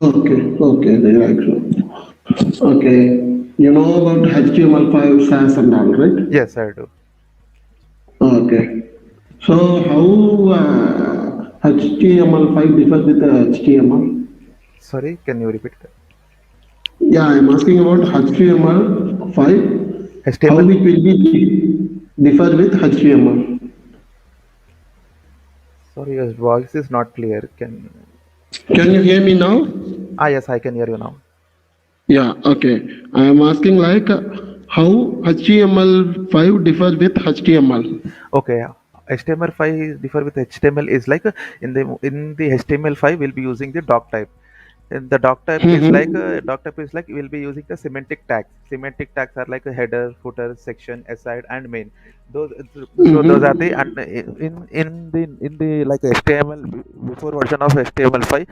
Okay, okay, right. Okay, you know about HTML5 SAS and all, right? Yes, I do. Okay. So how HTML5 differs with HTML? Sorry, can you repeat that? Yeah, I'm asking about HTML5, how HTML. it will be differ with HTML. Sorry, your voice is not clear. Can Can you hear me now? yes, I can hear you now. Yeah, okay. I am asking like how HTML5 differs with HTML. Okay, HTML5 differ with HTML is like in the HTML5 we'll be using the doc type. And the Mm-hmm. doc type is like we'll be using the semantic tags. Semantic tags are like a header, footer, section, aside, and main. Those so those are the and Mm-hmm. in the like HTML before version of HTML5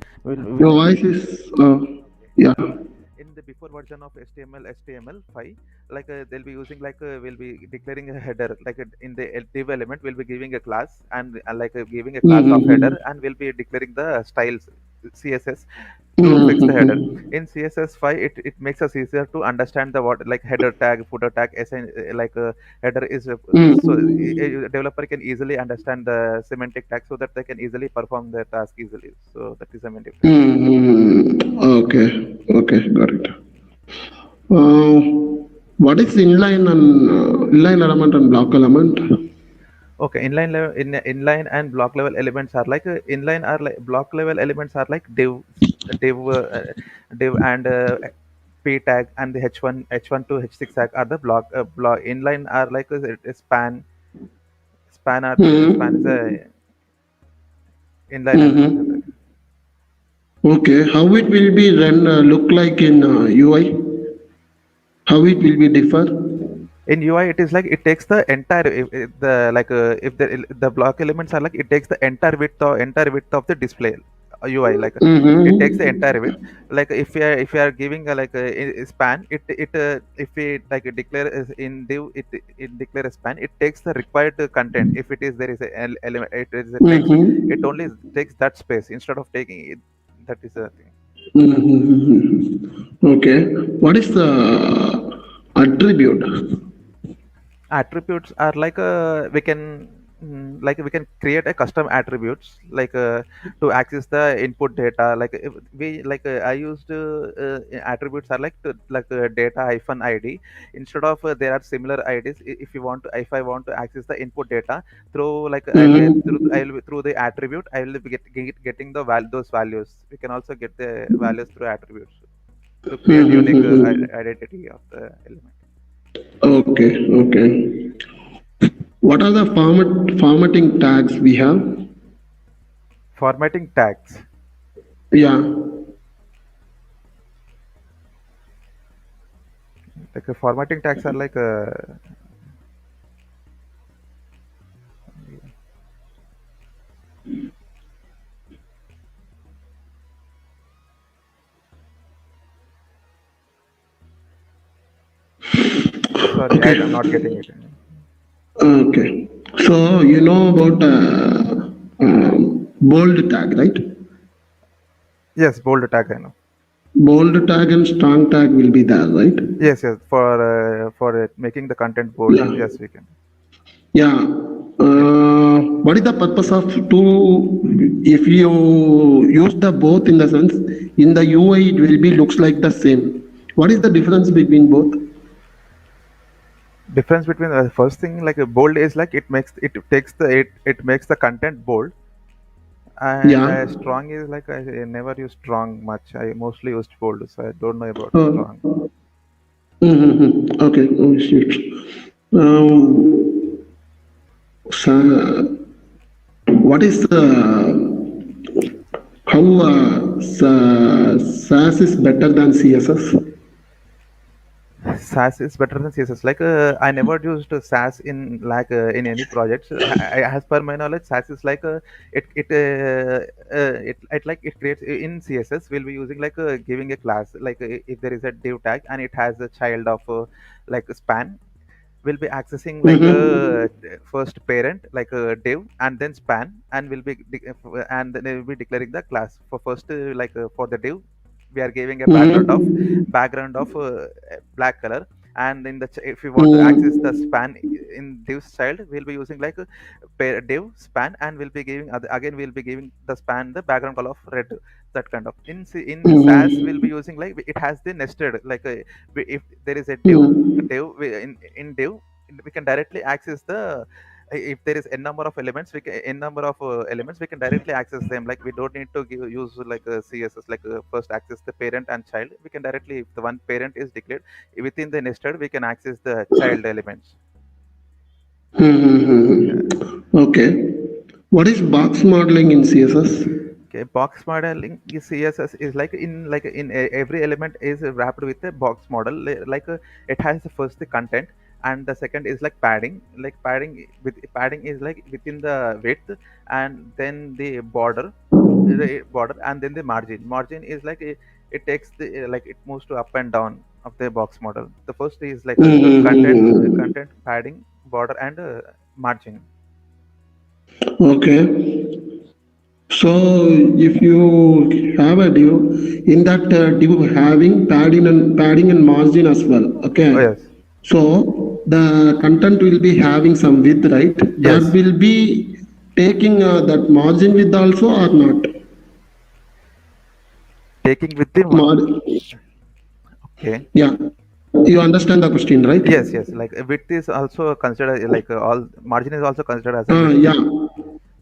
Your will voice is yeah. in the before version of HTML5, like they'll be using like we'll be declaring a header like in the div element we'll be giving a class and like giving a class of header Mm-hmm. and we'll be declaring the styles CSS to fix the header. Mm-hmm. In CSS5, it makes us easier to understand the what like header tag, footer tag, like header is so a developer can easily understand the semantic tag so that they can easily perform the task easily. So that is the main difference. Mm-hmm. Okay, okay, got it. Uh, what is inline and inline element and block element? Okay, inline and block level elements are like block level elements are like div, and p tag and the h1 to h6 tag are the block inline are like a span is Mm-hmm. a inline element. Mm-hmm. Okay, how it will be run look like in UI? How it will be differ? In UI, it is like it takes the entire the like if the block elements are like it takes the entire width of the display UI like it takes the entire width. Mm-hmm. Like if you are giving a span, it if we like declare in div it declare a span, it takes the required content. If it is there is a element, it is a text. It Mm-hmm. only takes that space instead of taking it. That is a thing. Mm-hmm. Okay, what is the attribute? Attributes are like we can create a custom attributes like to access the input data like if we like I used attributes are like data hyphen id instead of there are similar ids. If you want to if I want to access the input data through like Mm-hmm. through the attribute I will be getting those values. We can also get the values through attributes to create unique Mm-hmm. identity of the element. Okay, okay. What are the formatting tags we have? Formatting tags. Yeah. Like formatting tags are like sorry, I'm not Okay. getting it. Okay. So you know about bold tag, right? Yes, bold tag I know. Bold tag and strong tag will be there, right? Yes, yes. For making the content bold. Yeah. Yes, we can. Yeah. Yes. What is the purpose of two? If you use the both in the sense in the UI it will be looks like the same. What is the difference between both? Difference between the first thing like a bold is like it makes the content bold, and Yeah. strong is like I never use strong much. I mostly used bold, so I don't know about strong. Uh, Okay. Oh shit. Um, what is how SAS is better than CSS? SAS is better than CSS. Like I never used SAS in in any projects. As per my knowledge, SAS is like it creates in CSS. We'll be using like giving a class like if there is a div tag and it has a child of like a span. We'll be accessing like a Mm-hmm. first parent like a div and then span and we'll be and then we'll be declaring the class for first for the div we are giving a Mm-hmm. background of black color, and if we want to access the Mm-hmm. span in div's child, we'll be using like a div span, and we'll be giving again we'll be giving the span the background color of red, that kind of. In SAS we'll be Mm-hmm. using like it has the nested like if there is a Mm-hmm. in div, we can directly access the if there is n number of elements, n number of elements, we can directly access them. Like we don't need to use like a css, like first access the parent and child. We can directly, if the one parent is declared within the nested, we can access the child elements. Yeah. Mm-hmm. Okay. What is box modeling in CSS? Okay, box modeling is CSS is like every element is wrapped with a box model. Like it has the first the content, and the second is like padding. Like padding is like within the width, and then the border, and then the margin. Margin is like it takes the like it moves to up and down of the box model. The first is like a Mm-hmm. content, padding, border, and margin. Okay. So if you have a div, in that div having padding and margin as well. Oh Okay. yes, So the content will be having some width, right? That yes. will be taking that margin width also or not? Taking with the Mar- okay. yeah. You understand the question, right? Yes, yes. Like width is also considered like all margin is also considered as a width. Yeah.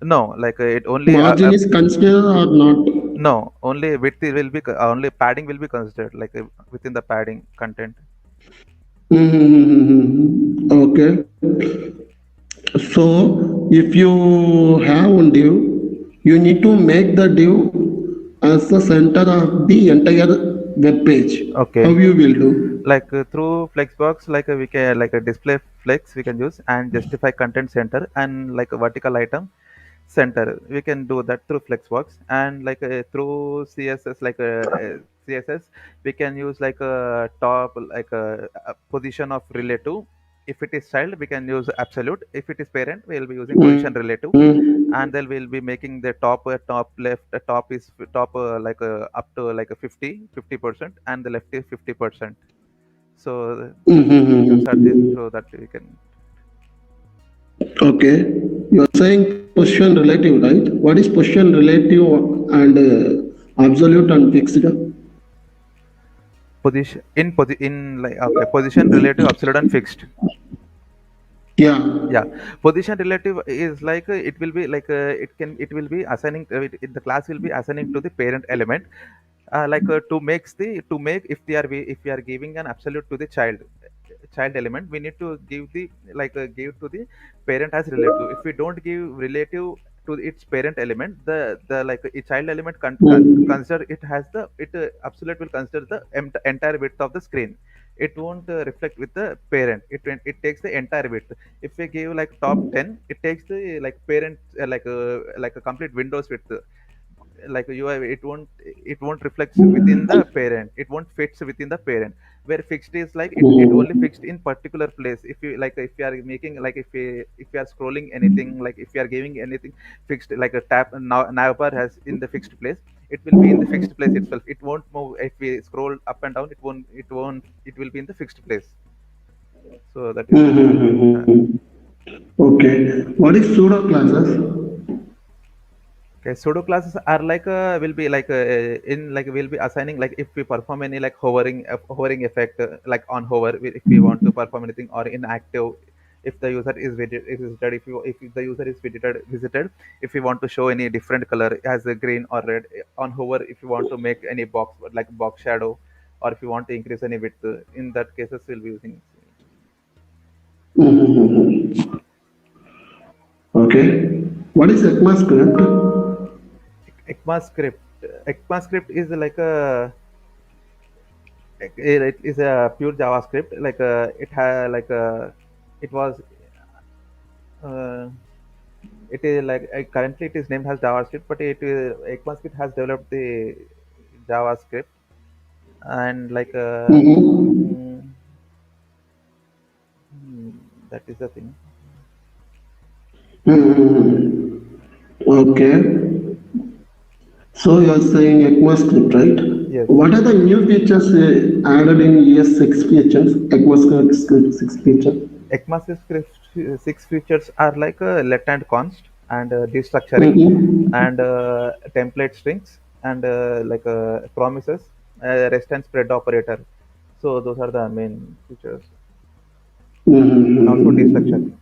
No, like it only Margin is considered or not? no, only width will be only padding will be considered like within the padding content. Mm-hmm. Okay. So if you have one div, you need to make the div as the center of the entire web page. How Okay. you will do? Like through flexbox, like we can like a display flex we can use and justify content center and like a vertical item center. We can do that through flexbox, and like through css like css we can use like a top like a position of relative. If it is child, we can use absolute. If it is parent, we will be using position relative, Mm-hmm. and then we'll be making the top left top is top like up to like a 50%, and the left is 50%. So those are the Mm-hmm. through that we can. Okay. You are saying position relative, right? What is position relative and absolute and fixed? In like okay, position relative absolute and fixed. Yeah. Yeah, position relative is like it will be like it will be assigning the class will be assigning to the parent element, like to make if if we are giving an absolute to the child element, we need to give the like give to the parent as relative. If we don't give relative to its parent element, the like a child element Mm-hmm. consider it has the absolute will consider the entire width of the screen. It won't reflect with the parent. It takes the entire width. If we give like top 10, it takes the like parent like a complete windows width. Like you have it won't reflect within the parent. It won't fits within the parent. Where fixed is like it only Mm-hmm. fixed in particular place. If you like if you are making like if you are scrolling anything, like if you are giving anything fixed, like a tab now navbar has in the fixed place, it will be in the fixed place itself. It won't move. If we scroll up and down, it will be in the fixed place. So that is the uh, Mm-hmm. Okay. What is pseudo classes? okay, pseudo classes are like will be like in like we'll be assigning like if we perform any like hovering effect like on hover, if we want to perform anything, or inactive if the user is visited, if the user is visited, if we want to show any different color as a green or red on hover, if you want to make any box like box shadow, or if you want to increase any width, in that cases we'll be using Mm-hmm. Okay. What is ECMAScript? ECMAScript. ECMAScript is like a it is a pure JavaScript. Like it had like it was uh, it is like currently it is named as JavaScript, but ECMAScript has developed the JavaScript, and like Mm-hmm. mm, mm, that is the thing. Mm-hmm. Okay. So you are saying ECMAScript, right? Yes. What are the new features added in ES6 features, ECMAScript 6 feature? ECMAScript six features are like let and const and destructuring Mm-hmm. and template strings and promises, rest and spread operator. So those are the main features, and also Mm-hmm. destructuring.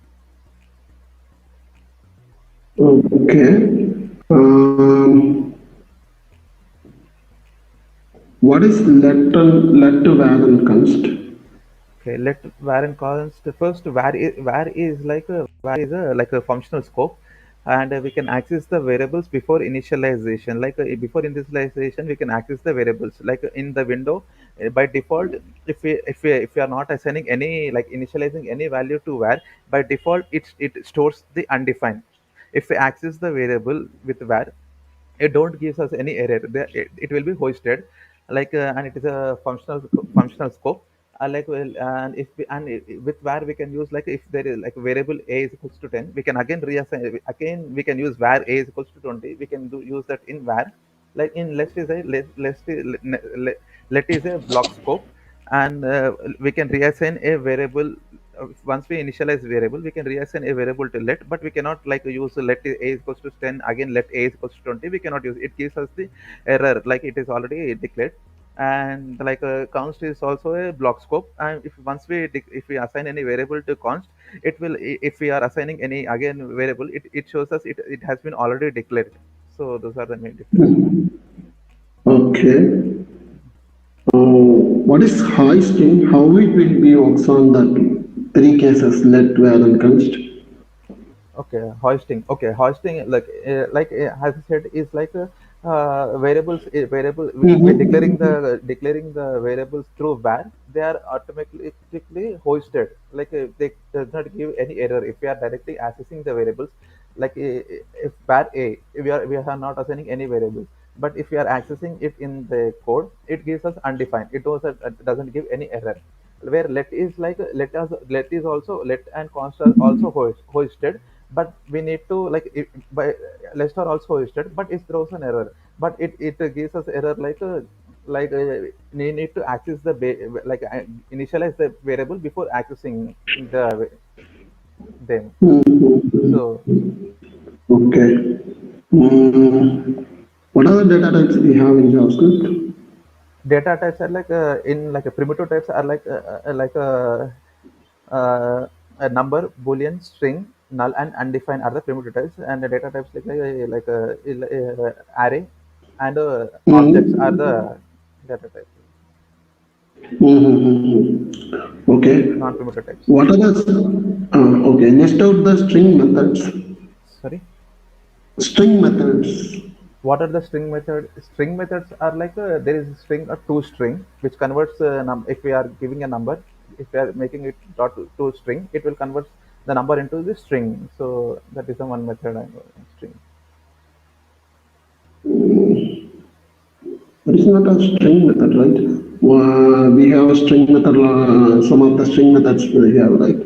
Okay. Um, what is let to var and const? Okay, let var and const first. Var is a like a functional scope, and we can access the variables before initialization. Before initialization, we can access the variables. In the window, by default, if we are not assigning any like initializing any value to var, by default it stores the undefined. If we access the variable with var, it don't gives us any error. It will be hoisted and it is a functional scope. And if we, and I- with var we can use like if there is like variable a is equals to 10, we can again reassign again we can use var a is equals to 20. We can use that in var. Like in let is a block scope, and we can reassign a variable. Once we initialize variable, we can reassign a variable to let, but we cannot like use let a is equals to 10 again let a is equals to 20. We cannot use it. Gives us the error like it is already declared. And const is also a block scope, and if we assign any variable to const, it will if we are assigning any again variable, it shows us it has been already declared. So those are the main differences. Okay. What is high string? How it will be works on that three cases let, var, and const? Okay, hoisting. Okay, hoisting as I said is like variables. Variable when Mm-hmm. declaring the variables through var, they are automatically hoisted. They does not give any error if we are directly accessing the variables. If var a, we are not assigning any variables. But if we are accessing it in the code, it gives us undefined. It also doesn't give any error. Where let is like let is also let and const are also hoisted, but we need to by list are also hoisted, but it throws an error. But it gives us error we need to access the initialize the variable before accessing them. So Okay. What are the data types we have in JavaScript? data types are in like a primitive types are a number, boolean, string, null, and undefined are the primitive types, and the data types array and objects are Mm-hmm. the data types, Mm-hmm. Okay. non-primitive types. What are the okay? List out the string methods. Sorry, String methods. what are the string methods? String methods are there is a string or to string which converts if we are giving a number, if we are making it dot to string, it will convert the number into the string. So that is the one method I know in string. That is not a string method, right? We have a string method. Some of the string methods we have, right?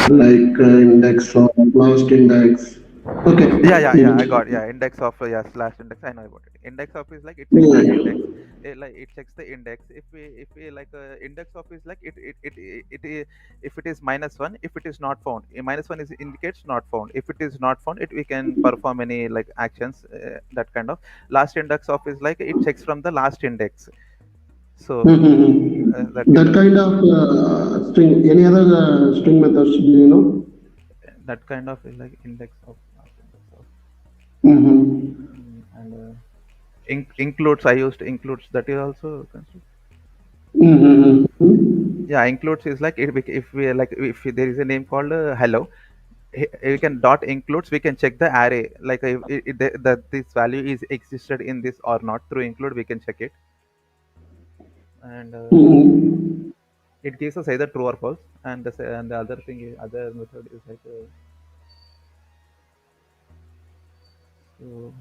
Like index or last index. Okay. Yeah. I got index of slash index. I know about it. Index of is like it checks the index. Yeah. It checks the index. If we index of is like if it is -1, if it is not found. -1 is indicates not found. If it is not found, it we can perform any like actions that kind of. Last index of is like it checks from the last index. So that kind That of kind of string. Any other string methods do you know? is like index of last index of. Mm-hmm. And includes I used includes that is also considered. Mm-hmm. Yeah, includes is like if we like if there is a name called hello, we can dot includes, we can check the array if that this value is existed in this or not. Through include we can check it, and Mm-hmm. it gives us either true or false. And the other other method is so,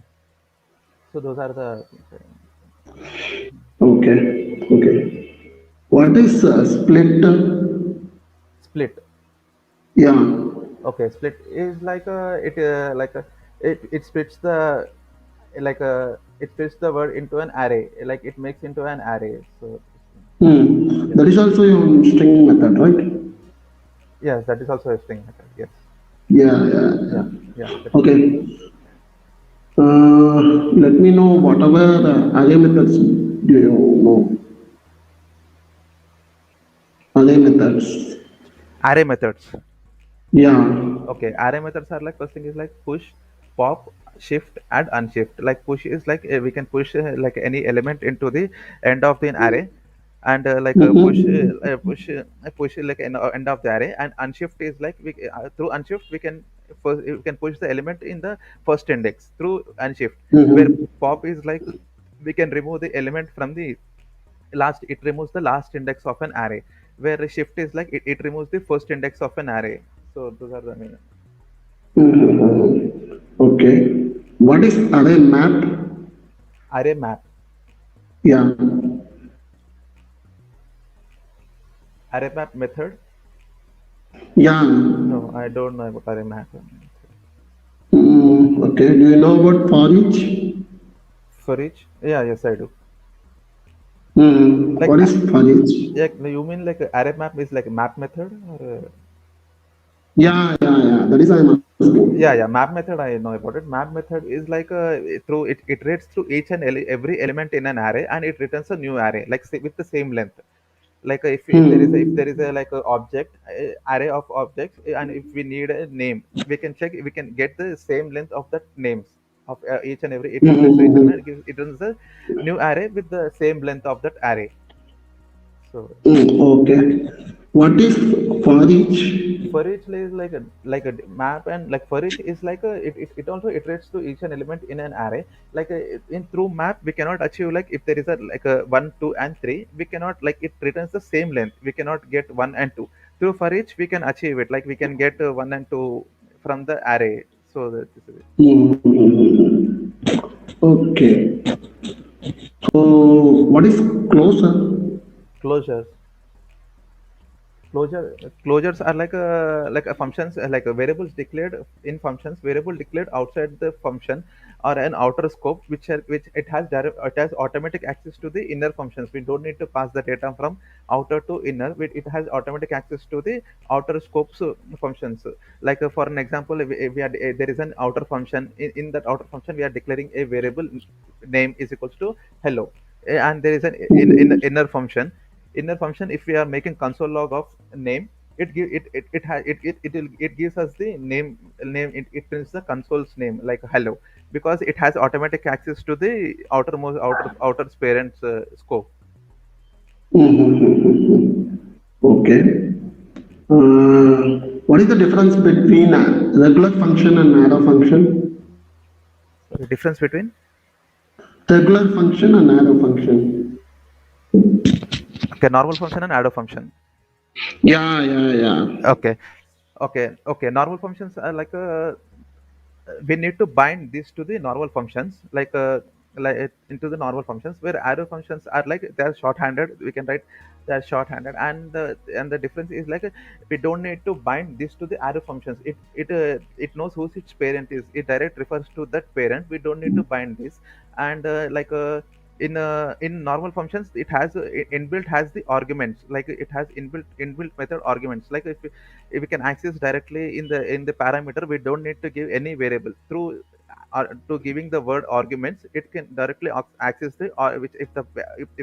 so those are the Okay. Okay. What is split? split. Yeah. Okay, split is like it splits the like it fits the word into an array, like it makes into an array. So yes, That is also your string method, right? yes, that is also a string method. Yes, Yeah, yeah, yeah, yeah. yeah, that is also. Okay. Let me know whatever array methods do you know? Array methods. Array methods. Yeah. Okay, array methods are like first thing is like push, pop, shift, and unshift. Like push is like we can push like any element into the end of the array, and push like end of the array, and unshift is like through unshift we can push the element in the first index through unshift. Where Mm-hmm. pop is like we can remove the element from the last, it removes the last index of an array, where a shift is like it removes the first index of an array. So those are the main. Mm-hmm. Okay. What is array map? Array map. Yeah. Array map method. Yeah. No, I don't know about array map. Okay. Do you know about for each? For each, yeah, yes, I do. Like What is for each? yeah, you mean like array map is like a map method, or Yeah, yeah, yeah. That is I'm yeah, asking. yeah, map method I know about it. Map method is like through it iterates through each and every element in an array, and it returns a new array like say, with the same length. Like if there is a like a object array of objects, and if we need a name, we can check, we can get the same length of the names of each and every, it returns to each Hmm. element, it returns a new array with the same length of that array. So Okay. What is for each? for each is like a map, and like for each is like a it also iterates to each an element in an array. Like in through map we cannot achieve, like if there is a like a 1 2 and 3, we cannot, like it returns the same length, we cannot get 1 and 2. Through for each we can achieve it, like we can get 1 and 2 from the array. So that is it. Hmm. Okay. So what is closer? Closures. Closures are like a functions, like a variables declared in functions, variable declared outside the function, or an outer scope, which it has automatic access to the inner functions. We don't need to pass the data from outer to inner. It has automatic access to the outer scopes functions. Like for an example, if we are, there is an outer function. In that outer function we are declaring a variable name is equals to hello. And there is an in Mhm. inner function, if we are making console log of name, it give it has it gives us the name, it prints the console's name like hello, because it has automatic access to the outer parent's scope. Mhm. Okay. What is the difference between a regular function and arrow function? Sorry, difference between. Regular function and arrow function. Okay, normal function and arrow function. Yeah, yeah, yeah. Okay, okay, normal functions are like we need to bind this to the normal functions, into the normal functions, where arrow functions are like they're shorthanded, we can write they're shorthanded, and the difference is like we don't need to bind this to the arrow functions. It knows who its parent is, it direct refers to that parent, we don't need to bind this. And in normal functions, it has inbuilt has the arguments, like it has inbuilt method arguments, like if we can access directly in the parameter, we don't need to give any variable through to giving the word arguments, it can directly access the, or which if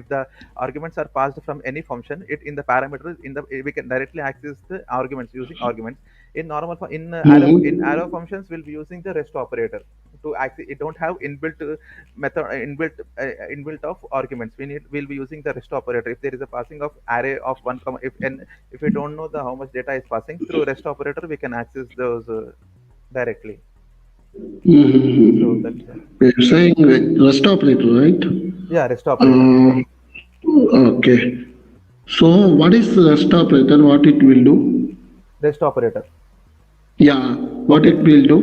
the arguments are passed from any function, it in the parameter in the, we can directly access the arguments using arguments. In arrow Mhm. functions, we'll be using the rest operator to access, it don't have inbuilt method, inbuilt of arguments, we'll be using the rest operator. If there is a passing of array of one comma, if we don't know the how much data is passing, through rest operator we can access those directly. So Mhm. that's You're saying rest operator, right? yeah, rest operator. Uh, okay. So what is rest operator? What it will do? Rest operator. Yeah, what Okay. it will do?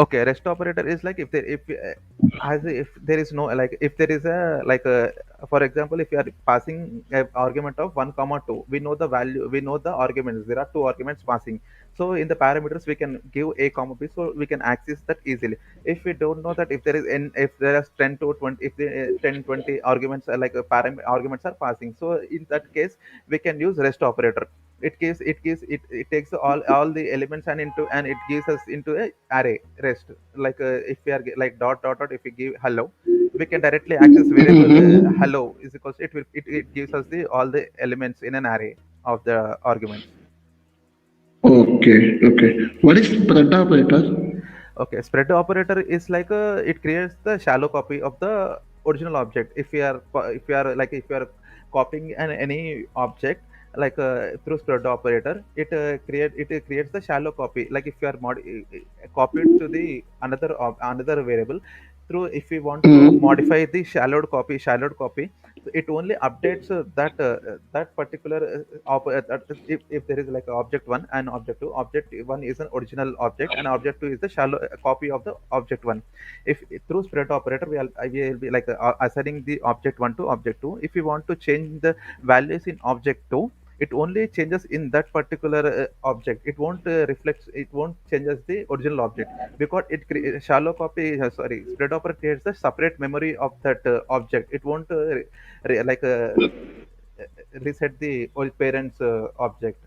Okay, rest operator is like if there if there is no, like if there is a like a For example, if you are passing an argument of 1 comma 2, we know the value, we know the arguments, there are two arguments passing. So in the parameters we can give a comma b, so we can access that easily. If we don't know that, if there is n, if there is 10 to 20, if the 10 20 arguments are like a arguments are passing, so in that case we can use rest operator. It takes all the elements and into, and it gives us into a array rest. Like if we are like dot dot dot, if we give hello, we can directly access variable Mm-hmm. hello is equals, it gives us the all the elements in an array of the arguments. Okay, okay. What is spread operator? Okay, spread operator is like it creates the shallow copy of the original object. If you are copying any object, like through spread operator, it creates the shallow copy. Like if you are copied to the another variable, through, if we want to Mm-hmm. modify the shallowed copy, so it only updates that particular if there is like object one and object two. Object one is an original object, and object two is the shallow copy of the object one. If through spread operator, we will be like assigning the object one to object two. If we want to change the values in object two, it only changes in that particular object. It won't reflect, it won't changes the original object, because shallow copy spread operator creates the separate memory of that object. It won't like reset the old parents object,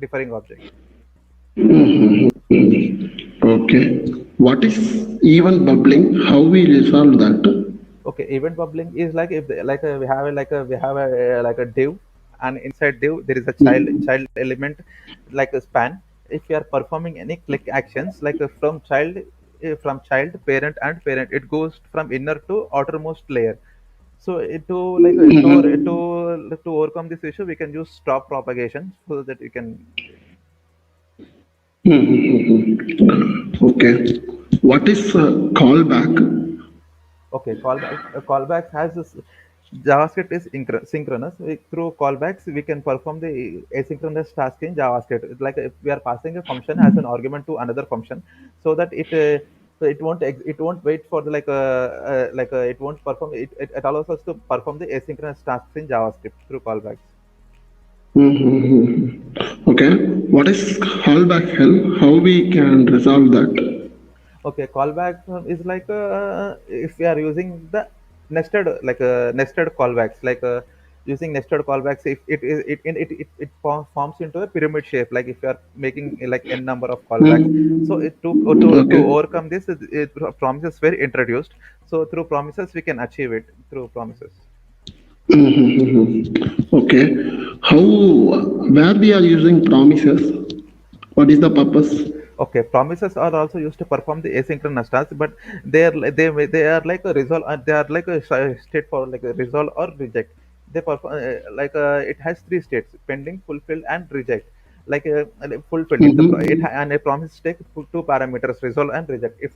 referring object. Okay. What is even bubbling? How we resolve that? Okay, event bubbling is like, if like we have a like a div, and inside div there is a child element, like a span. If you are performing any click actions, like from child, parent and parent, it goes from inner to outermost layer. So to like Mm-hmm. to overcome this issue, we can use stop propagation, so that you can. Okay. What is callback? Okay, callbacks has this. JavaScript is synchronous. Through callbacks, we can perform the asynchronous task in JavaScript. It's like if we are passing a function as an argument to another function, so that it won't wait for the it won't perform it allows us to perform the asynchronous tasks in JavaScript through callbacks. Okay. What is callback hell? How we can resolve that? Okay, callback is like if we are using the nested callbacks, like using nested callbacks, if forms into a pyramid shape. Like if you are making like n number of callbacks, so Mm. it to Okay. overcome this, promises were introduced. So through promises we can achieve it through promises. Okay. How, where we are using promises? What is the purpose? Okay, promises are also used to perform the asynchronous tasks, but they are like a resolve. They are like a state for like a resolve or reject. They perform it has three states: pending, fulfilled, and reject. Fulfilled, if and a promise takes two parameters: resolve and reject. If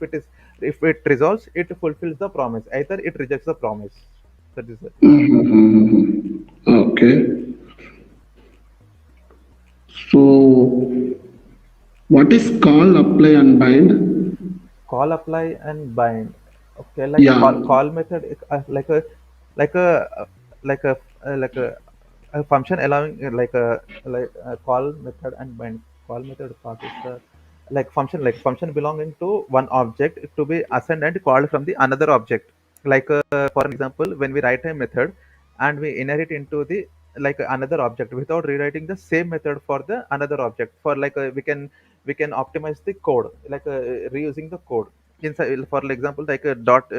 it resolves, it fulfills the promise. Either it rejects the promise. That is it. Okay. So, what is call, apply, and bind? Call, apply, and bind. Okay, like Yeah. call method, like a like a a function allowing call method and bind. Call method passes the function belonging to one object to be assigned and called from the another object. For example, when we write a method and we inherit into the like another object without rewriting the same method for the another object, for we can optimize the code, reusing the code inside. For example, like a dot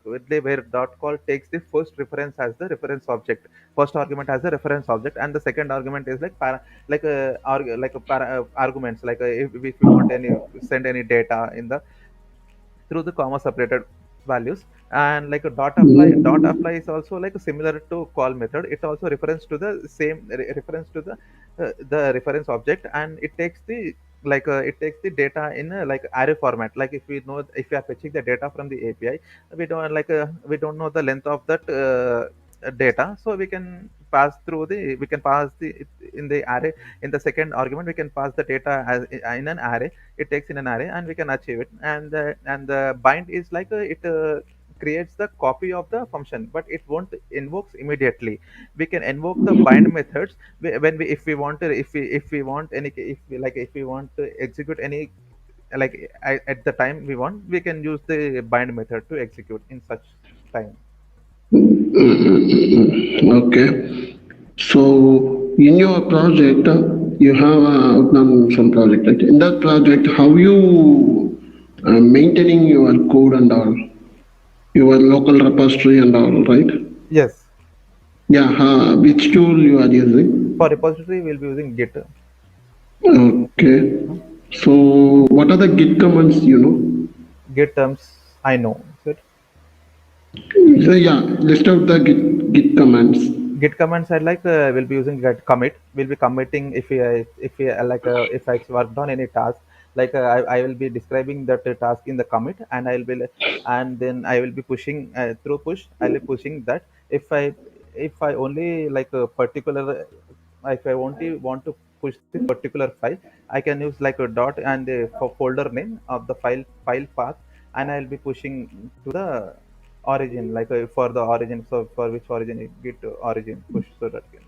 where dot call takes the first reference as the reference object, first argument as a reference object, and the second argument is arguments, if we want any send any data in the through the comma separated values. And like a dot apply is also like similar to call method. It also refers to the same reference to the reference object, and it takes the data in a like array format. Like if we are fetching the data from the API, we don't know the length of that data, so we can pass the in the array. In the second argument, we can pass the data as in an array. It takes in an array, and we can achieve it. And the bind is like it creates the copy of the function, but it won't invokes immediately. We can invoke the bind methods when we if we want to if we want any if we like if we want to execute any at the time we want, we can use the bind method to execute in such time. Okay. So in your project, you have done some project, right? In that project, how you maintaining your code and all, your local repository and all, right? Yes, Yeah. Which tool you are using? for repository we'll be using Git. Okay. So what are the Git commands? You know? Git terms I know. So So yeah, list out the Git commands. Git commands I like we'll be using Git commit. We'll be committing if we if I worked on any task. I will be describing that task in the commit, and and then I will be pushing through push. I'll be pushing that if I only like a particular if I want to push this particular file, I can use like a dot and the folder name of the file path, and I'll be pushing to the origin for the origin, so for which origin it git origin push so that can.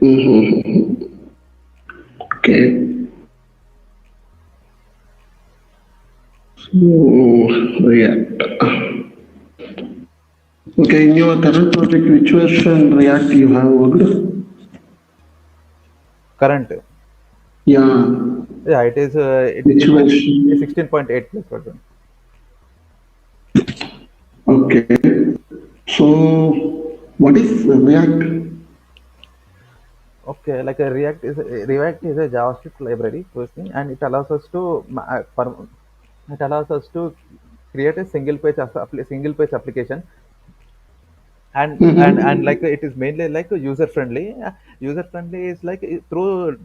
Mhm. Okay. So React. Okay, in your current project, which version React you have worked? Current, Yeah, yeah, which it is version? 16.8 plus version. Okay. So, what is React? Okay, like a React is a JavaScript library first thing, and it allows us to it allows us to create a single page application, and like Mm-hmm. it is mainly like user friendly. User friendly is like through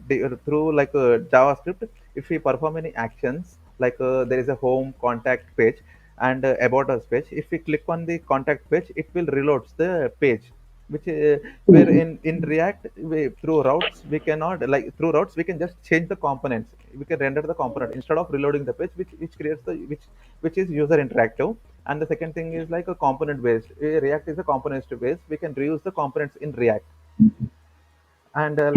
like JavaScript. If we perform any actions, there is a home contact page and about us page. If we click on the contact page, it will reloads the page, which where in React through routes we cannot, through routes we can just change the components. We can render the component instead of reloading the page, which creates the which is user interactive. And the second thing is like a component based. React is a component based. We can reuse the components in React. And the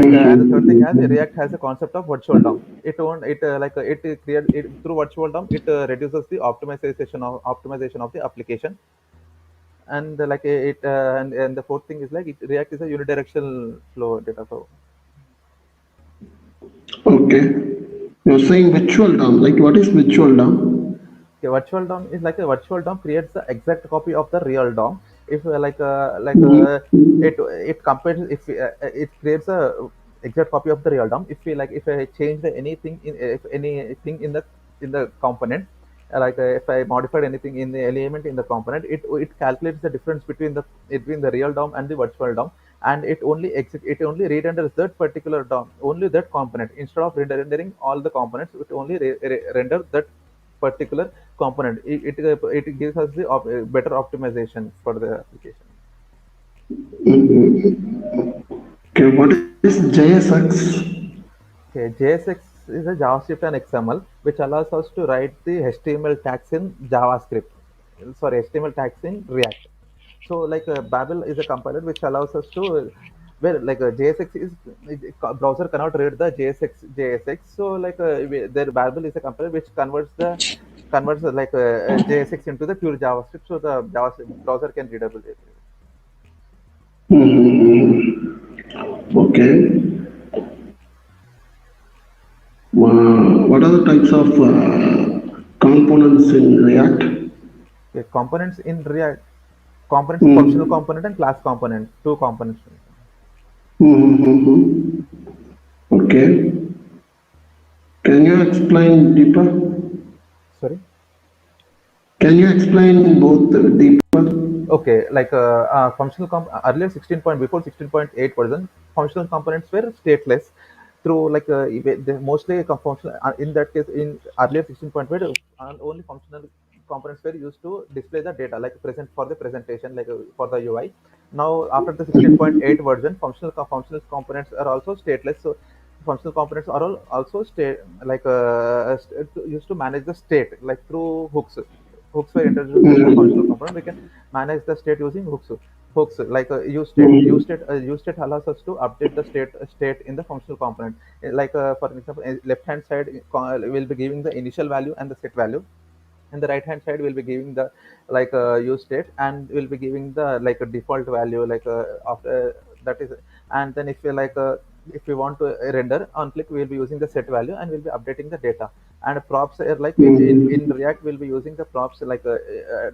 third thing has React has a concept of virtual DOM. It won't it like it create it through virtual DOM. It reduces the optimization of the application. And and the fourth thing is React is a unidirectional flow data flow. Okay. You're saying virtual DOM. Like, what is virtual DOM? Okay, virtual DOM is like a virtual DOM creates the exact copy of the real DOM. If Mm-hmm. it compares if it creates a exact copy of the real DOM. If I change anything in if anything in the component, if I modified anything in the element in the component, it calculates the difference between the real DOM and the virtual DOM, and it only re-renders that particular DOM, only that component. Instead of rendering all the components, it only render that particular component. It gives us the better optimization for the application. Okay, what is JSX? Okay, JSX is a JavaScript and XML which allows us to write the HTML tags in JavaScript. Sorry, HTML tags in React. So Babel is a compiler which allows us to JSX is browser cannot read the JSX. So their Babel is a compiler which converts JSX into the pure JavaScript, so the JavaScript browser can readable it. Mm-hmm. Okay. What are the types of components in React? Okay, components in React, components, functional Mm. component and class component, two components. Mm-hmm. Okay. Can you explain deeper? Sorry. Can you explain both deeper? Okay, functional earlier 16 point before 16.8 version, functional components were stateless. Through mostly functional in that case in earlier 16.8, only functional components were used to display the data like present for the presentation, for the UI. Now after the 16.8 version, functional components are also stateless. So functional components are all also state used to manage the state like through hooks. Hooks were introduced in the functional Mm-hmm. component. We can manage the state using hooks. Hooks like use state. Mm-hmm. Use state allows us to update the state in the functional component. Like for example, left hand side will be giving the initial value and the set value, and the right hand side will be giving the like use state, and will be giving the like a default value like after that is. And then if you like if we want to render on click, we'll be using the set value and we'll be updating the data. And props are like in Mm-hmm. React we'll be using the props like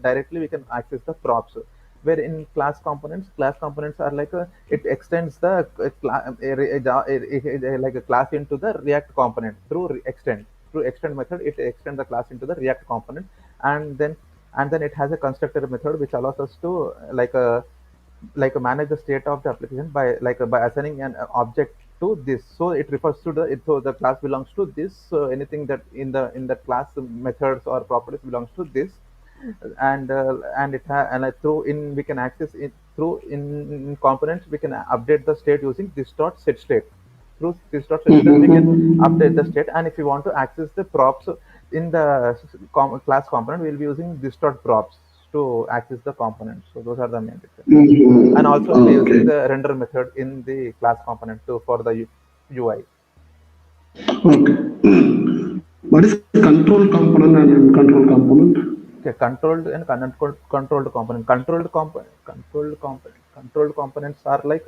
directly we can access the props, where in class components are like it extends the like a class into the React component through extend method. It extends the class into the React component. And then it has a constructor method which allows us to manage the state of the application by by assigning an object to this. So it refers to so the class belongs to this. So anything that in the class methods or properties belongs to this. And through in we can access it through in components. We can update the state using this dot set state. Through this dot set state we can update the Mm-hmm. state. And if you want to access the props in the class component, we'll be using this dot props to access the component. So those are the main differences. And Mm-hmm. also we'll be using Okay. the render method in the class component too for the UI. Okay. What is control component and uncontrol component? Okay, controlled and controlled component. Controlled components are like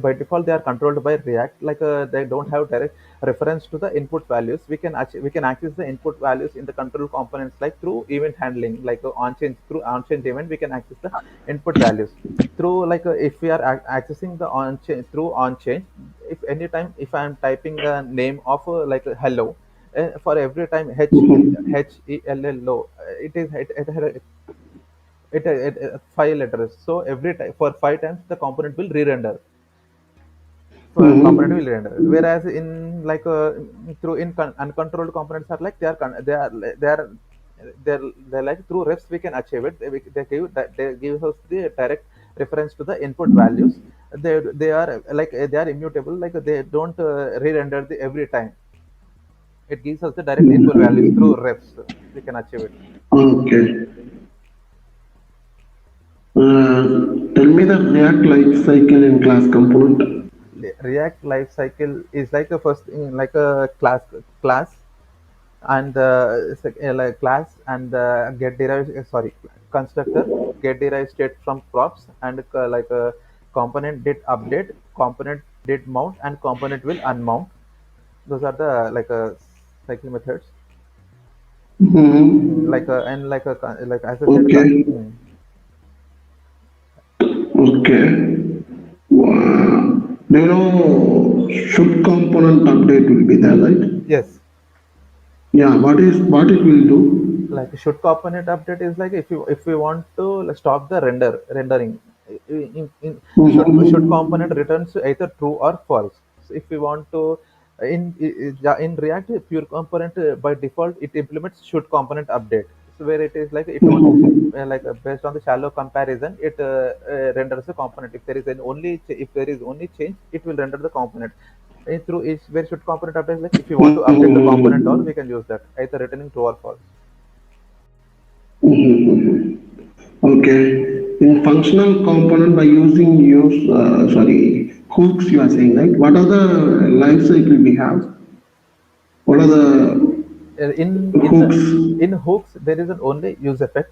by default they are controlled by React. Like they don't have direct reference to the input values. We can access the input values in the control components like through event handling, like on change through on change event. We can access the input values through like if we are accessing the on change through on change. If anytime if I am typing a name of like hello, for every time Mm-hmm. HELLO, it 5 letters. So every time for 5 times the component will re-render. Component will Mm-hmm. render. Whereas in like through in uncontrolled components are like they're like through refs we can achieve it. They give us the direct reference to the input values. They are like they are immutable. Like they don't re-render the every time. It gives us the direct input values through Mm-hmm. refs. We can achieve it. Okay. Tell me the React life cycle in class component. React lifecycle is like a first thing, like a class and like class and get derived sorry constructor get derived state from props and like a component did update, component did mount, and component will unmount. Those are the like cycle methods. Mm-hmm. And like as I said Okay. Okay. Do you know should component update will be there, right? yes. Yeah. What it will do? Like should component update is like if we want to stop the rendering should Mm-hmm. component returns either true or false. So if we want to in React pure component by default it implements should component update. So where it is like if you want Mm-hmm. based on the shallow comparison it renders the component. If there is if there is only change, it will render the component. Through is where should component update, like if you want to update the component, or we Mm-hmm. can use that either returning true or false. Mm-hmm. Okay. In functional component by using sorry, hooks you are saying, right? What are the life cycle we have? What are Yes. the In the hooks? in hooks there is an only use effect.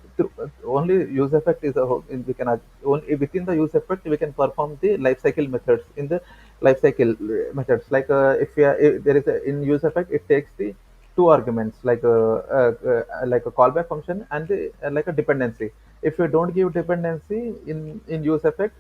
Only use effect is a hook. We can only within the use effect we can perform the life cycle methods in the life cycle methods. Like if there is a in use effect, it takes the two arguments like a callback function and like a dependency. If you don't give dependency in use effect,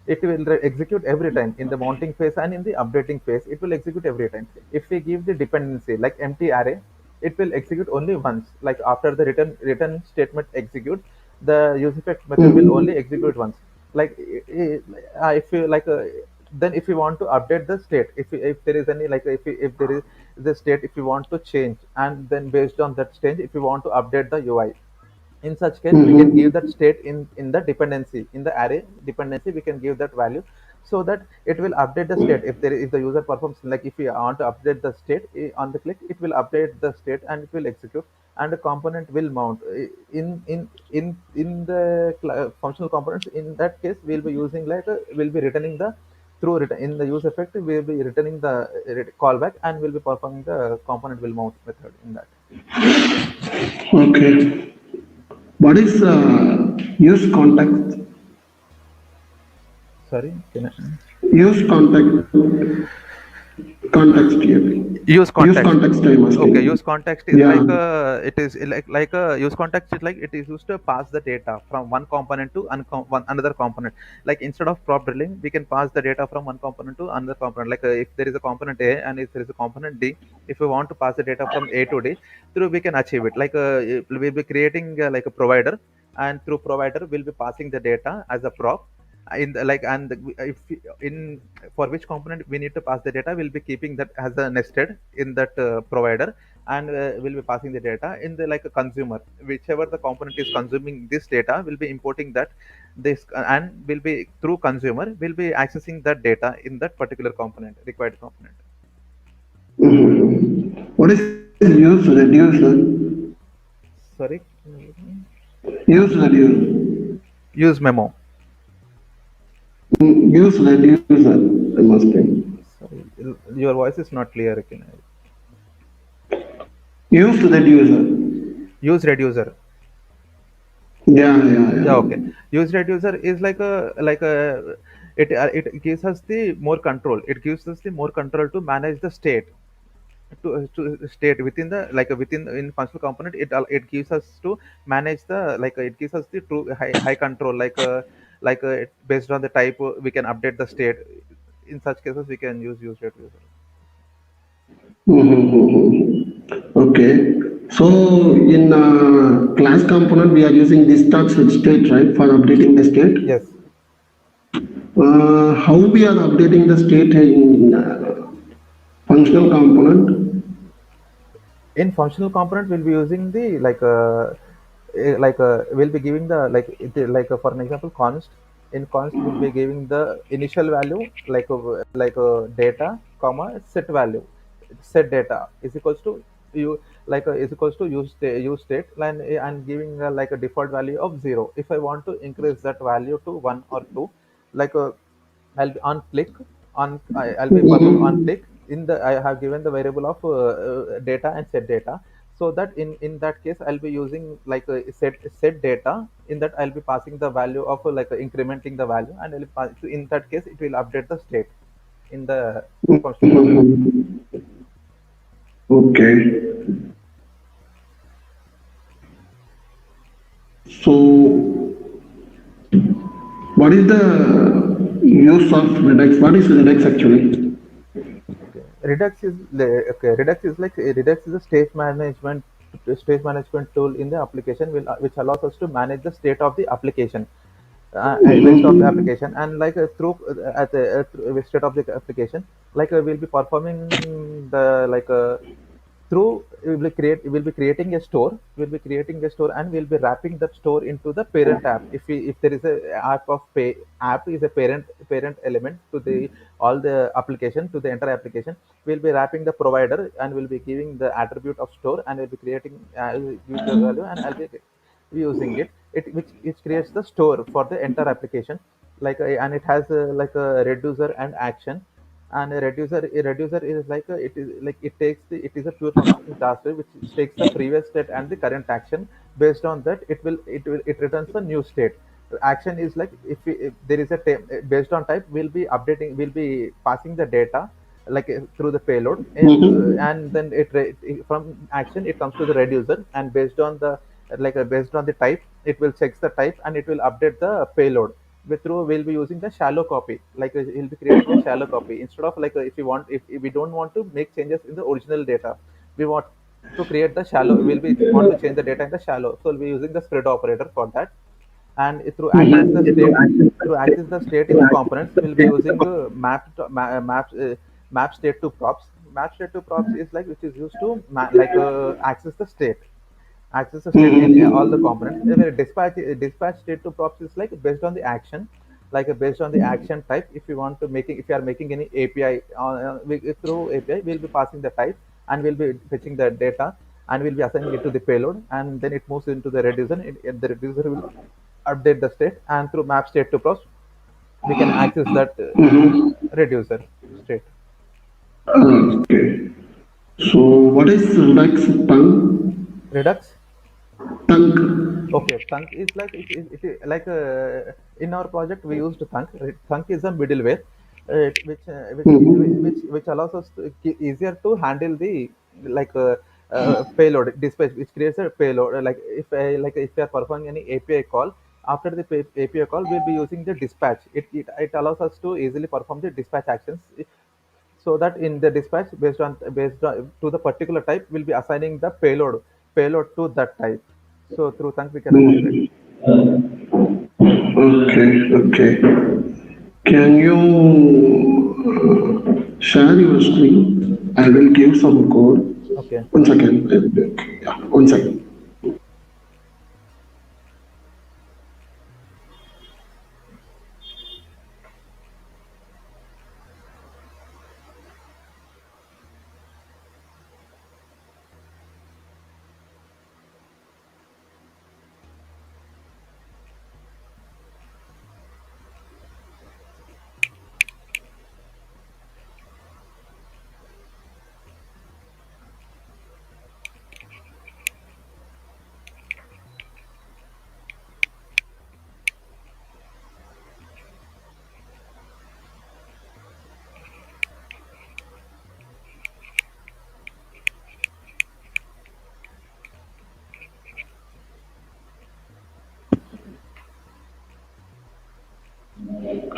it will execute every time in the mounting phase and in the updating phase. It will execute every time. If we give the dependency like empty array, it will execute only once. Like after the return statement executes, the use effect method will only Mm-hmm. execute once. Like if you like then if you want to update the state, if there is any like if there is the state, if you want to change, and then based on that change if you want to update the UI, in such case we can give Mm-hmm. that state in the dependency in the array dependency. We can give that value. so that it will update the state if the user performs, like if you want to update the state, on the click it will update the state and it will execute, and the component will mount. In the functional components, in that case we'll be using like we'll be returning the in the use effect we'll be returning the callback, and we'll be performing the component will mount method in that. Okay. What is use context? Sorry, can I? Use context here. Use Use context. context I'm Okay, asking. use context is Yeah. like it is like a use context is like it is used to pass the data from one component to another component. Like instead of prop drilling, we can pass the data from one component to another component. Like if there is a component A and if there is a component D, if we want to pass the data from A to D, through we can achieve it. Like we'll be creating like a provider, and through provider we'll be passing the data as a prop in the, like and if in for which component we need to pass the data, we'll be keeping that as a nested in that provider, and we'll be passing the data in the like a consumer, whichever the component is consuming this data will be importing that this, and will be through consumer will be accessing that data in that particular component, required component. Mhm. What is use reducer? Sorry. Use reduce. Use memo. Use reducer I'm asking. Sorry, your voice is not clear. Can Use reducer. use reducer. Yeah, yeah, Yeah, yeah. okay. Use reducer is like a it gives us the more control. It gives us the more control to manage the state, to state within the like within in functional component. It gives us to manage the like it gives us the true high control, based on the type we can update the state. In such cases, we can use reducer. Mhm. Okay. So in class component, we are using this starts with state, right, for updating the state. Yes. How we are updating the state in functional component? In functional component, we'll be using the we'll be giving the for an example const. In const we'll be giving the initial value data comma set value. Set data is equals to you is equals to use state, and giving like a default value of 0. If I want to increase that value to 1 or 2, like I'll be on click I'll be perform on Mhm. click. In the I have given the variable of data and set data, so that in that case I'll be using like a set data. In that I'll be passing the value of incrementing the value, and in that case it will update the state in the functional component. Mhm. Okay. So what is the use of Redux? What is Redux actually? Okay. Redux is like Redux is a state management tool in the application, which allows us to manage the state of the application, based of the Mhm. application, and like through at the through state of the application, we'll be performing the through we'll be creating a store. We'll be creating a store, and we'll be wrapping that store into the parent app. If there is a app is a parent element to the all the application, to the entire application, we'll be wrapping the provider, and we'll be giving the attribute of store, and we'll be creating user value, and I'll be using it, which creates the store for the entire application, and it has a reducer and action. And a reducer is it is like it is a pure function task which takes the previous state and the current action. Based on that, it returns a new state. Action is like if there is a based on type, we'll be passing the data through the payload, Mhm. and then from action it comes to the reducer, and based on the type, it will check the type, and it will update the payload. We'll be using the shallow copy, he'll be creating a shallow copy instead of if we don't want to make changes in the original data. We want to create the shallow, want to change the data in the shallow, so we'll be using the spread operator for that. And through access the state in the components, we'll be using map state to props. Map state to props is which is used to access the state, in all the Mhm. components. Where dispatch state to props is like based on the action. based on the action type. If you want to making, if you are making any API through API, we'll be passing the type and we'll be fetching the data and we'll be assigning it to the payload, and then it moves into the reducer. The reducer will update the state, and through map state to pros we can access that reducer state. Okay. So what is Redux tongue? Redux. Tongue. Okay, Thunk is like in our project we used Thunk. Thunk is a middleware, which allows us to easier to handle the like payload dispatch, which creates a payload. If we are performing any API call, after the API call, we'll be using the dispatch. It allows us to easily perform the dispatch actions, so that in the dispatch based on to the particular type, we'll be assigning the payload to that type. So through Thunk we can achieve it. Okay, okay. Can you share your screen? I will give some code. Okay. One second. Yeah, one second.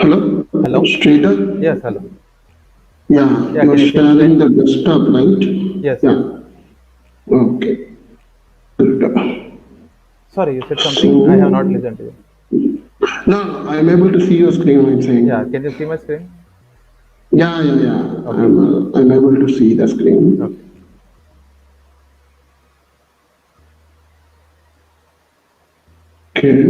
Hello, Hello. Sridhar? Yes. Hello. Yeah, Yeah. you're Can you see my sharing screen? the desktop, right? Yes. Yes. Yeah, okay. Good. Sorry, you said something. I have not So, listened to you. no, I'm able to see your screen, I'm Yeah. saying. Can you see my screen? Yeah. Okay. I'm able to see the screen. Okay. Okay.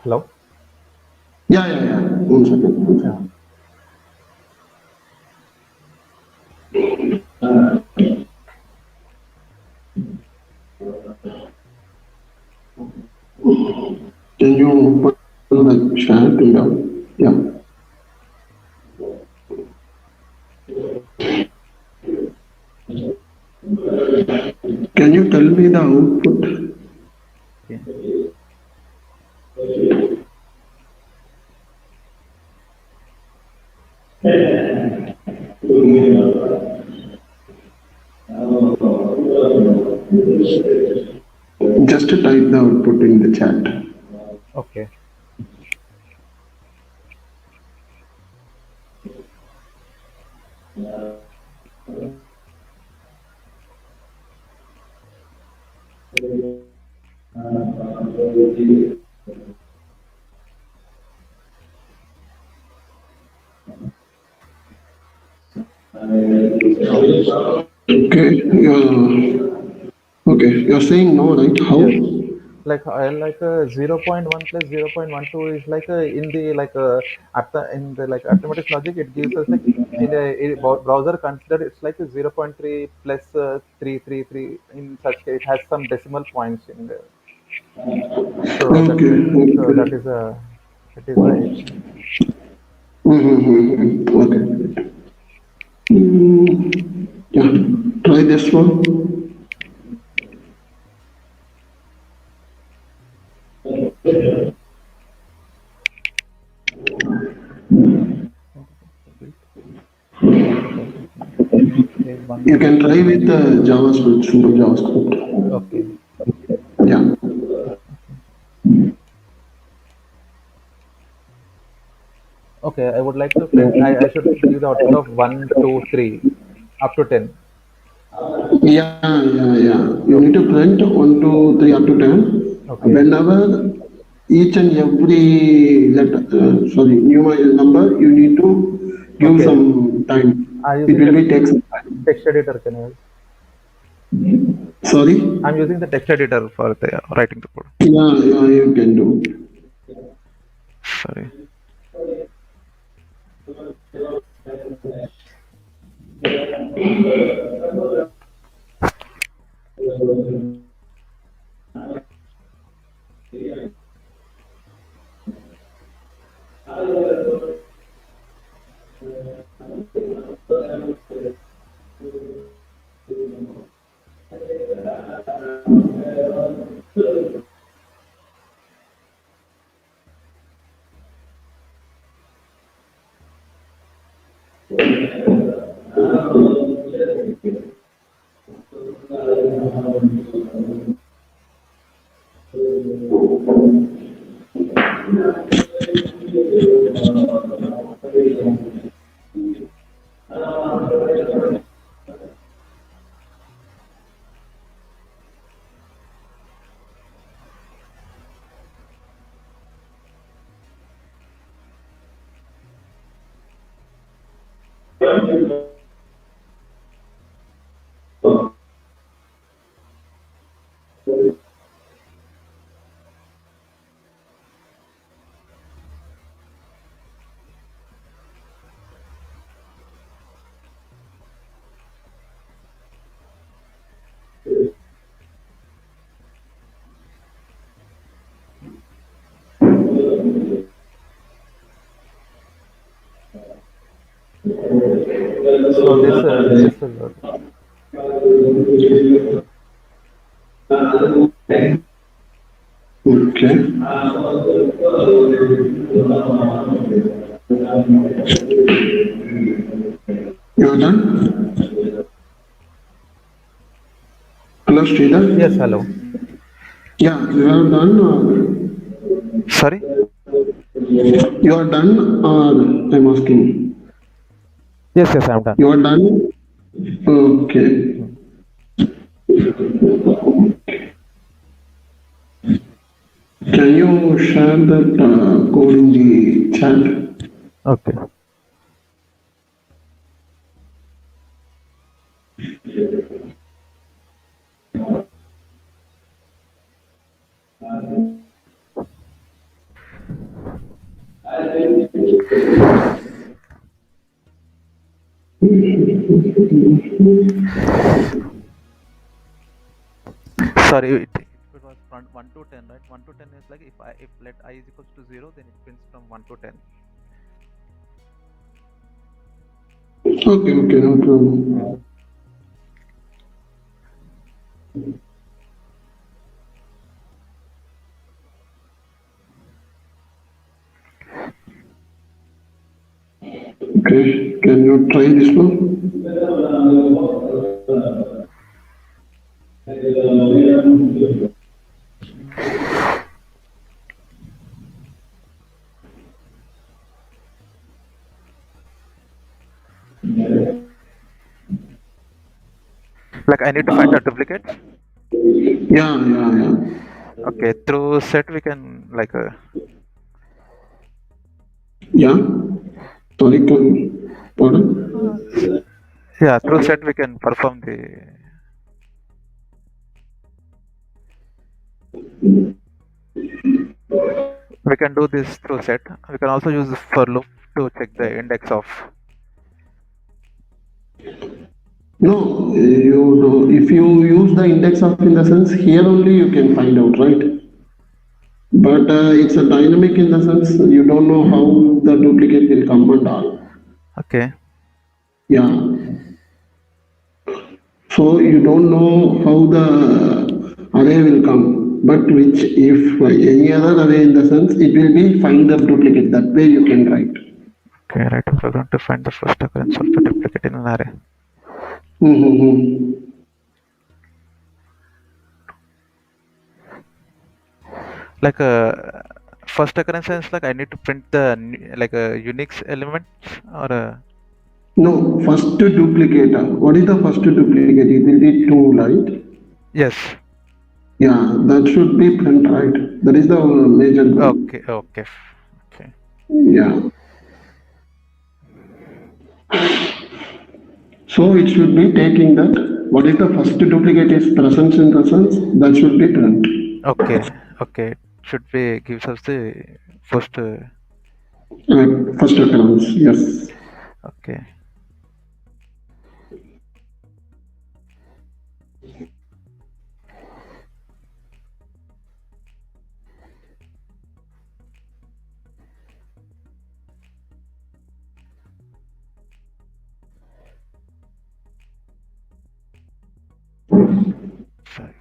Hello. Yeah. One second. One Yeah. second. Can you open the chat window? Yeah. Can you tell me the output? Okay. Just type the output in the chat. Okay. No. Okay. Okay. You're saying no, right? How? Yes. Like I like 0.1 plus 0.12 is like in the at the in the like arithmetic logic, it gives us like in a browser consider it's like a 0.3 plus 333. In such case it has some decimal points in there. So that's Okay. it. So Okay. that is the issue. Okay. Yeah. Try this one. You can try with JavaScript, simple JavaScript. Okay. Yeah. Okay, I would like to print. I should give the output of 1, 2, 3, up to 10. Yeah. You need Okay. to print 1, 2, 3 up to 10. Okay. Whenever each and every numerical number, you need to give Okay. some time. I'm It using will the be take some time. text editor. Can I use? Sorry? I'm using the text editor for the writing the code. Yeah, you can do. Sorry. So this will work. Okay. You're done? Hello, Sridhar? Yes. Hello. Yeah, you are done or Sorry. you are done or I'm asking. Yes. Yes. I'm done. You are done? Okay. Hmm. Can you share that code in the chat? Okay. Sorry. It was from 1 to 10, right? 1 to 10 is like if let I is equals to 0, then it prints from 1 to 10. Okay, no problem. Okay, can you try this one? Like I need to find the duplicates. Yeah. Okay. Through set we can like Yeah. Sorry, pardon? yeah, through set we can perform the. We can do this through set. We can also use for loop to check the index of. No, you know, if you use the index of in the sense, here only you can find out, right? But it's a dynamic in the sense you don't know how the duplicate will come and all. Okay. Yeah. So you don't know how the array will come, but which if any other array in the sense, it will be find the duplicate. That way you can write. Okay. Right. We're going to find the first occurrence of the duplicate in an array. Mm-hmm. Like first occurrence is like I need to print the like a Unix element or No, first duplicate. What is the first duplicate? It will be two, right? yes. Yeah, that should be print, right? That is the major goal. Okay. Yeah. So it should be taking that. What is the first duplicate is presence in presence? That should be print. Okay. Should be gives us the first. First occurrence. Yes. Okay. Sorry.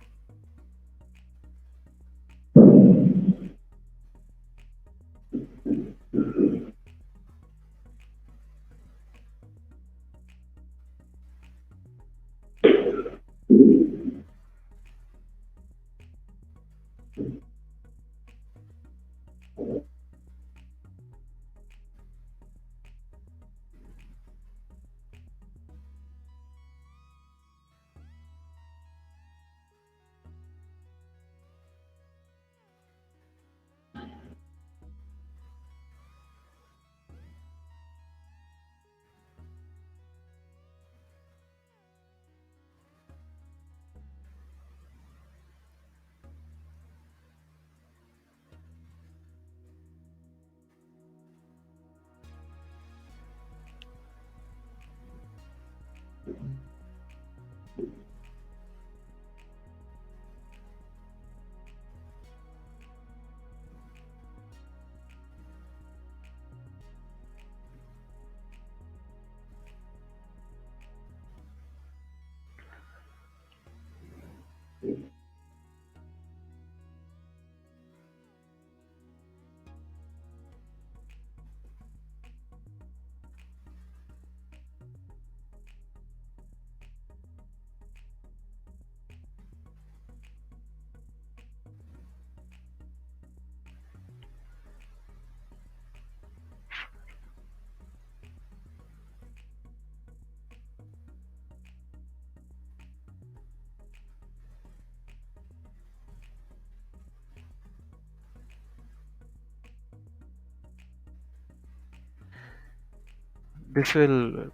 This will.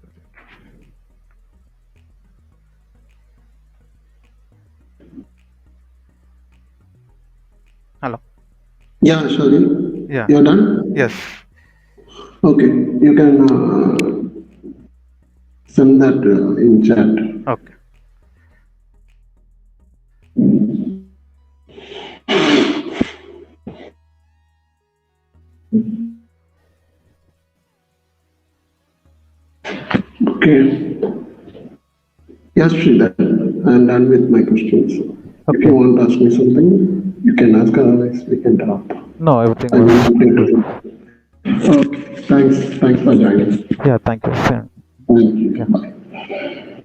Hello. Yeah, sorry. Yeah. You're done? Yes. Okay. You can send that in chat. Okay. Okay. Yes, Sridhar. I'm done with my questions. If you Okay. want to ask me something, you can ask, otherwise we can drop. No, everything I will was look into good. it. Okay. Thanks. Thanks for joining. Yeah. Thank you. Same. Thank you. Yeah. Bye.